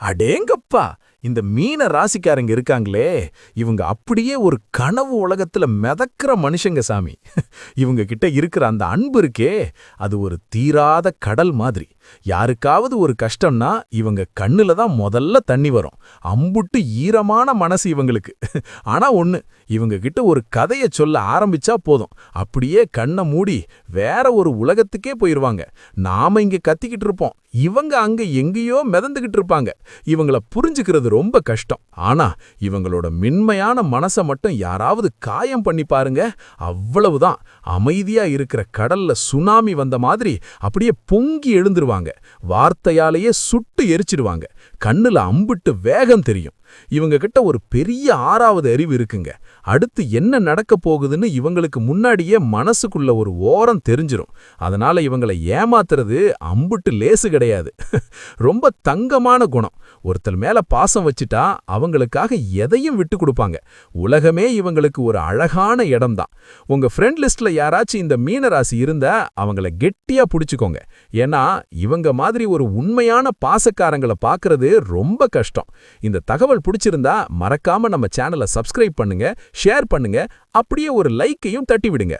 அடேங்கப்பா! இந்த மீன ராசிக்காரங்க இருக்காங்களே, இவங்க அப்படியே ஒரு கனவு உலகத்துல மிதக்கிற மனுஷங்க சாமி. இவங்க கிட்ட இருக்கிற அந்த அன்பு இருக்கே, அது ஒரு தீராத கடல் மாதிரி. யாருக்காவது ஒரு கஷ்டம்னா இவங்க கண்ணுல தான் முதல்ல தண்ணி வரும். அம்புட்டு ஈரமான மனசு இவங்களுக்கு. ஆனா ஒண்ணு, இவங்க கிட்ட ஒரு கதைய சொல்ல ஆரம்பிச்சா போதும், அப்படியே கண்ண மூடி வேற ஒரு உலகத்துக்கே போயிருவாங்க. நாம இங்க கத்திக்கிட்டு இருப்போம், இவங்க அங்க எங்கேயோ மிதந்துகிட்டு இருப்பாங்க. இவங்கள புரிஞ்சுக்கிறது ரொம்ப கஷ்டம். ஆனா இவங்களோட மென்மையான மனச மட்டும் யாராவது காயம் பண்ணி பாருங்க, அவ்வளவுதான். அமைதியா இருக்கிற கடல்ல சுனாமி வந்த மாதிரி அப்படியே பொங்கி எழுந்துருவாங்க. வார்த்தையாலேயே சுட்டு எரிச்சிடுவாங்க. கண்ணுல அம்பிட்டு வேகம் தெரியும். இவங்க கிட்ட ஒரு பெரிய ஆறாவது அறிவு இருக்குங்க. அடுத்து என்ன நடக்க போகுதுன்னு இவங்களுக்கு முன்னாடியே மனசுக்குள்ள ஒரு ஓரம் தெரிஞ்சிரும். அதனால இவங்களை ஏமாத்துறது அம்புட்டு லேசு கிடையாது. ரொம்ப தங்கமான குணம். ஒருத்தர் மேல பாசம் வச்சிட்டா அவங்களுக்காக எதையும் விட்டு கொடுப்பாங்க. உலகமே இவங்களுக்கு ஒரு அழகான இடம்தான். உங்க ஃப்ரெண்ட் லிஸ்ட்ல யாராச்சும் இந்த மீனராசி இருந்தா அவங்கள கெட்டியா புடிச்சுக்கோங்க. ஏன்னா இவங்க மாதிரி ஒரு உண்மையான பாசக்காரங்களை பார்க்கறது ரொம்ப கஷ்டம். இந்த தகவல் பிடிச்சிருந்தா மறக்காம நம்ம சேனலை சப்ஸ்கிரைப் பண்ணுங்க, ஷேர் பண்ணுங்க, அப்படியே ஒரு லைக்கையும் தட்டி விடுங்க.